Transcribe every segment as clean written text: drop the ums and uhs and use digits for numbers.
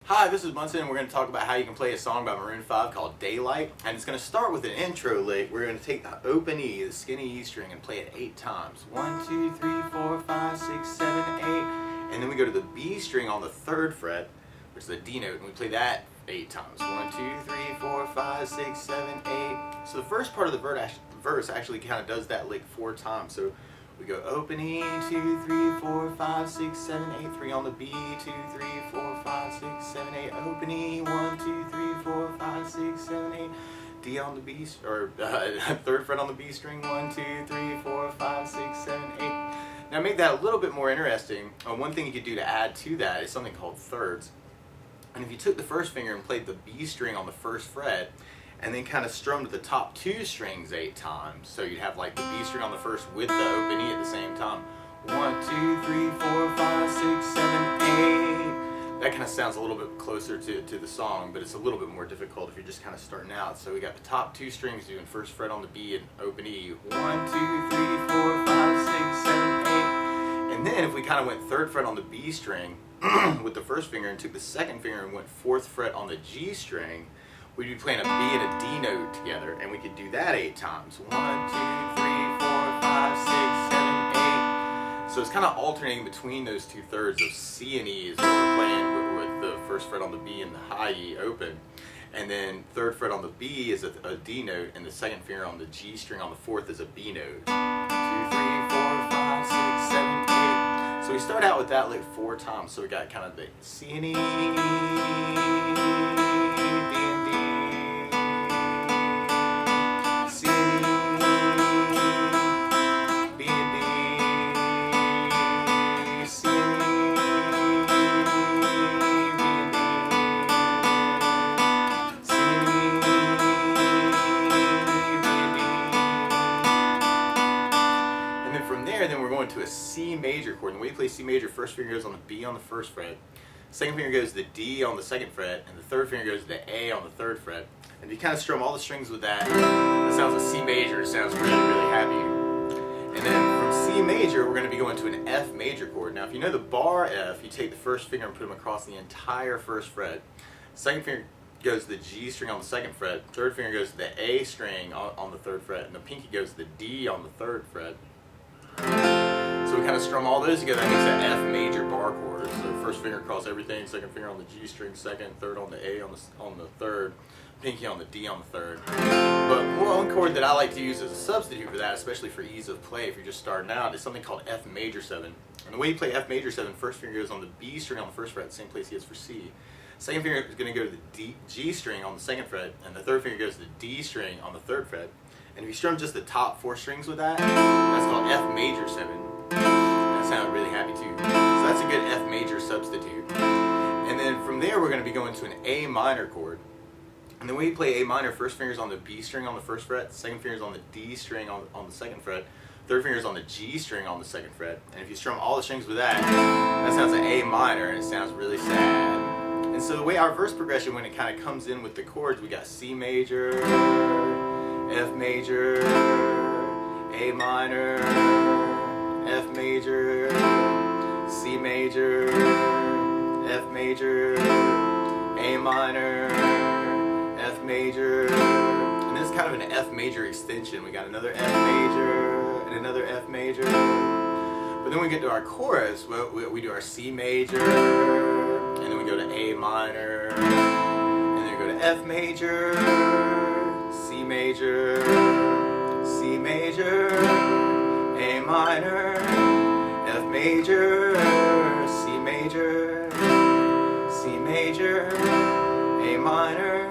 Hi, this is Munson, and we're going to talk about how you can play a song by Maroon 5 called Daylight. And it's going to start with an intro lick. We're going to take the open E, the skinny E string, and play it 8 times. 1, 2, 3, 4, 5, 6, 7, 8. And then we go to the B string on the 3rd fret, which is the D note, and we play that 8 times. 1, 2, 3, 4, 5, 6, 7, 8. So the first part of the verse actually kind of does that lick 4 times. So we go open E, 2, 3, 4, 5, 6, 7, 8, 3 on the B, 2, 3, 4, 5, 6, 7, 8, open E, 1, 2, 3, 4, 5, 6, 7, 8, D on the B, or 3rd fret on the B string, 1, 2, 3, 4, 5, 6, 7, 8. Now to make that a little bit more interesting, one thing you could do to add to that is something called thirds. And if you took the first finger and played the B string on the 1st fret, and then kind of strummed the top 2 strings 8 times. So you'd have like the B string on the 1st with the open E at the same time. 1, 2, 3, 4, 5, 6, 7, 8. That kind of sounds a little bit closer to the song, but it's a little bit more difficult if you're just kind of starting out. So we got the top 2 strings doing 1st fret on the B and open E. 1, 2, 3, 4, 5, 6, 7, 8. And then if we kind of went 3rd fret on the B string with the 1st finger and took the 2nd finger and went 4th fret on the G string, we'd be playing a B and a D note together, and we could do that 8 times. 1, 2, 3, 4, 5, 6, 7, 8. So it's kind of alternating between those 2 thirds of C and E is what we're playing with the 1st fret on the B and the high E open. And then 3rd fret on the B is a D note, and the 2nd finger on the G string on the 4th is a B note. 2, 3, 4, 5, 6, 7, 8. So we start out with that lick 4 times. So we got kind of the C and E, then we're going to a C major chord. And the way you play C major, 1st finger goes on the B on the 1st fret, 2nd finger goes to the D on the 2nd fret, and the 3rd finger goes to the A on the 3rd fret. And you kind of strum all the strings with that. That sounds like C major. It sounds really, really happy. And then from C major, we're going to be going to an F major chord. Now, if you know the bar F, you take the 1st finger and put them across the entire 1st fret. 2nd finger goes to the G string on the 2nd fret. 3rd finger goes to the A string on the 3rd fret, and the pinky goes to the D on the 3rd fret. So we kind of strum all those together. That makes an F major bar chord. So 1st finger across everything, 2nd finger on the G string, 2nd, 3rd on the A on the 3rd, pinky on the D on the 3rd. But one chord that I like to use as a substitute for that, especially for ease of play if you're just starting out, is something called F major 7. And the way you play F major 7, 1st finger goes on the B string on the 1st fret, same place he is for C. 2nd finger is going to go to the G string on the 2nd fret, and the 3rd finger goes to the D string on the 3rd fret. And if you strum just the top 4 strings with that, that's called F major 7. That sounds really happy too. So that's a good F major substitute. And then from there we're going to be going to an A minor chord. And the way you play A minor, 1st finger's on the B string on the 1st fret, 2nd finger's on the D string on the 2nd fret, 3rd finger's on the G string on the 2nd fret. And if you strum all the strings with that, that sounds like A minor, and it sounds really sad. And so the way our verse progression, when it kind of comes in with the chords, we got C major, F major, A minor, F major, C major, F major, A minor, F major. And this is kind of an F major extension. We got another F major and another F major. But then we get to our chorus, we do our C major, and then we go to A minor, and then we go to F major, C major, C major, A minor, F major, C major, C major, A minor,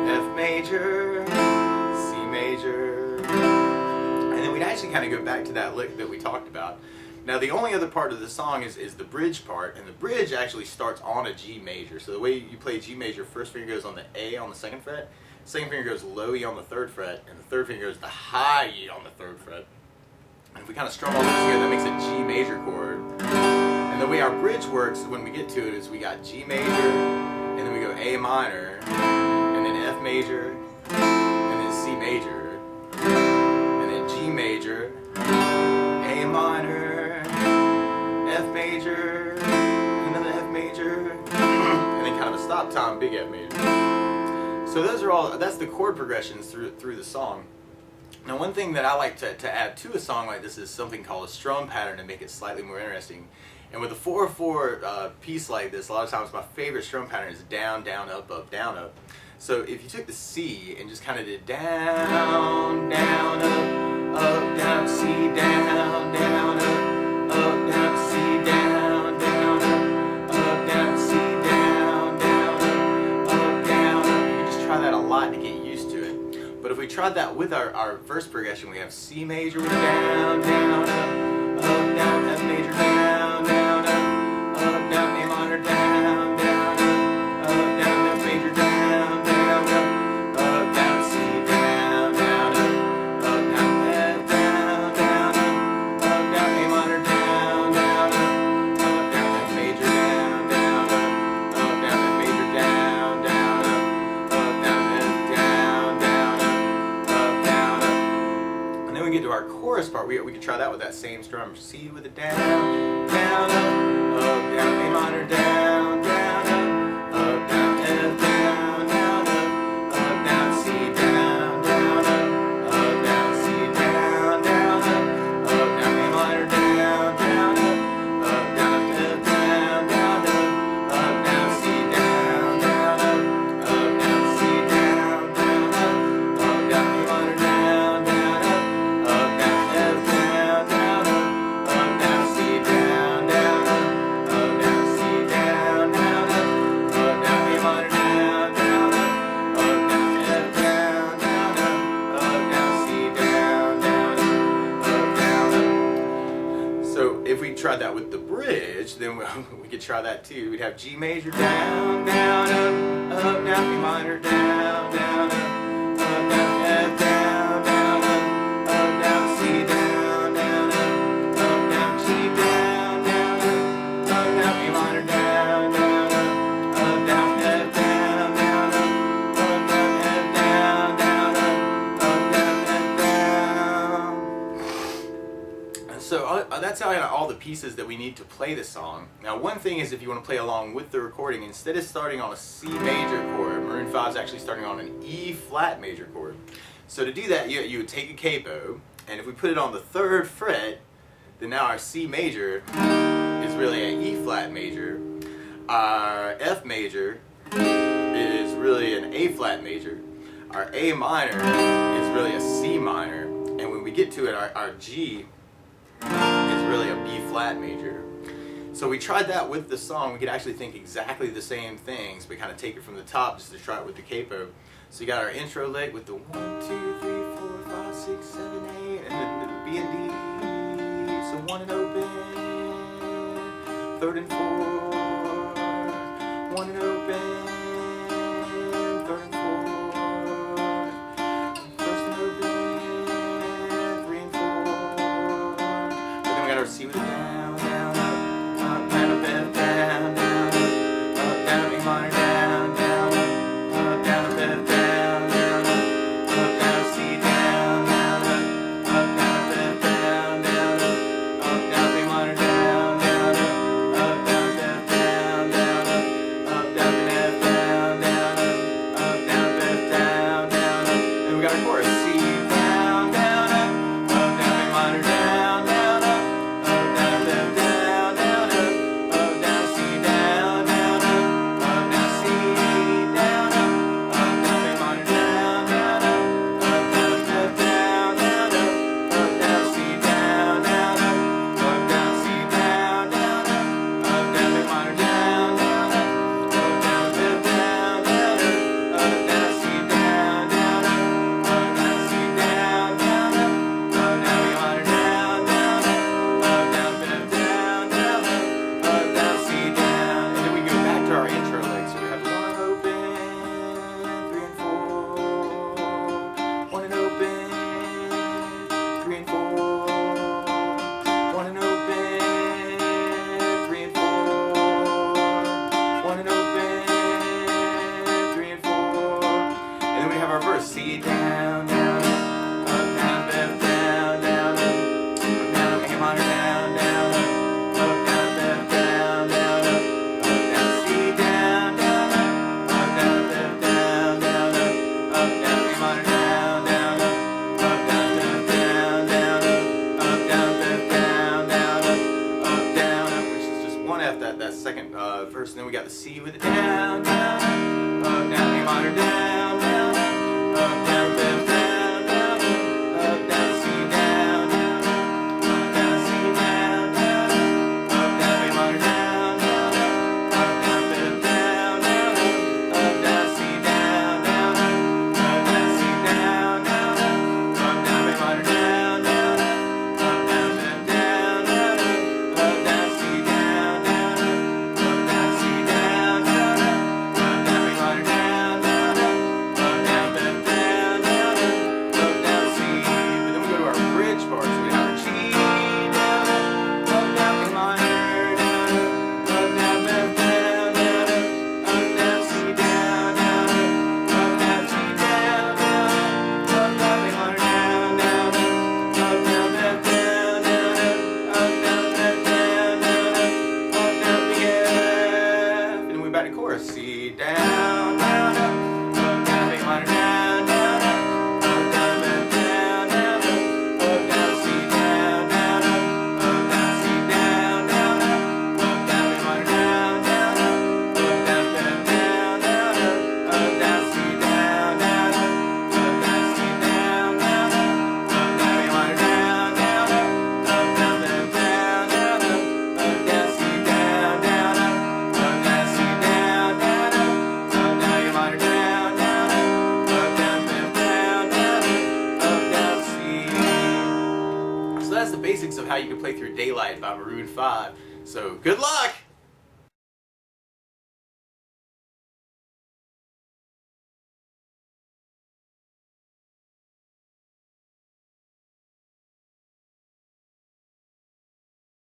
F major, C major. And then we'd actually kind of go back to that lick that we talked about. Now the only other part of the song is the bridge part, and the bridge actually starts on a G major. So the way you play G major, 1st finger goes on the A on the 2nd fret, 2nd finger goes low E on the 3rd fret, and the 3rd finger goes to high E on the 3rd fret. And if we kind of strum all those together, that makes a G major chord. And the way our bridge works when we get to it is we got G major, and then we go A minor, and then F major, and then C major, and then G major, A minor, F major, and then F major, and then top time, big F major. So those are all, that's the chord progressions through the song. Now one thing that I like to add to a song like this is something called a strum pattern to make it slightly more interesting. And with a 4/4 piece like this, a lot of times my favorite strum pattern is down, down, up, up, down, up. So if you took the C and just kind of did down, down, up, down, C, down, down, up, down, C, down, down, up, down, C, down, down, up, down. You can just try that a lot to get used to it. But if we tried that with our verse progression, we have C major with down, down, up, down, F major, down, down, up, down, A minor, down, down, down, F major, down, down, up, down, C, down, down, up, down, F, down, down, up, down, A minor, down, down, up, down, F major, down, down, up, down, F major, down, down, up, down, F, down, down, up, down, up. And then we get to our chorus part. We could try that with that same strum. C with a down, down, up, down, A minor, down, down, up, down, F, down, down, up, down, C, down, down, up, down, C, down, down, up, down, A minor, down, down, up, down, F, down, down, up, down, C, down, down, up, down, C, down, down, up, down, A minor, down, down, up, down, F, down, down, up, down, C, down, down, up, down, C, down, down, up, down, A minor, down, down, up, down, F, down, down, up, down, C, down, down, up, down. So if we tried that with the bridge, then we could try that too. We'd have G major, down, down, up, down, A minor, down, down, up, down, F, down, down, up, down, C, down, down, up, down, G, down, down, up, down, A minor, down, down, up, down, F, down, down, up, down, F, down, down, up, down, F, down. And so that's all the pieces that we need to play the song. Now one thing is, if you want to play along with the recording, instead of starting on a C major chord, Maroon 5 is actually starting on an E flat major chord. So to do that, you would take a capo, and if we put it on the 3rd fret, then now our C major is really an E flat major. Our F major is really an A flat major. Our A minor is really a C minor. And when we get to it, our G is really a B flat major. So we tried that with the song. We could actually think exactly the same things, but kind of take it from the top just to try it with the capo. So you got our intro lick with the 1, 2, 3, 4, 5, 6, 7, 8, and then the B and D. So 1 and open, 3rd and 4th, 1 and open, 3rd and 4th, 1st and open, 3 and 4th. But then we got our C with a down, down, up, down, up, F, down, down, up, down, A minor, down, down, up, down, up, F, down, down, up, down, C, down, down, up, down, up, F, down, down, up, down, A minor, down, down, up, down, F, down. up first, and then we got the C with the down, down, up, down, A minor, down, down, up, down, down, down, down, up, down, C, down, down, up, down, C, down, down, up, down, A minor, down, down, up, down, down, down, down, up, down, C, down, down, up, down, C, down, down, up, down, A minor, down, down, up, down, down, down, down, up, down, C, down, down, up, down, C, down, down, up, down, A minor, down, down, up, down, down, down, down, up, down, C. But then we go to our bridge part, so we have our G down, up, down, A minor, down, up, down, down, down, down, up, down, C, down, down, up, down, C, down, down, up, down, A minor, down, down, up, down, down, down, down, up, down, down, down, down, up, down, B, F. And then we back to chorus. C, down, down, up, down, A minor, down, down, up, down, down, down, down, up, down, C, down, down, up, down, C, down, down, up, down, A minor, down, down, up, down, down, down, down, up, down, C, down, down, up, down, C, down, down, up, down, A minor, down, down, up, down, down, down, down, up, down, C, down, down, up, down, C, down, down, up, down, A minor, down, down, up, down, down, down, down, up, down, C. So that's the basics of how you can play through Daylight by Maroon 5. So good luck!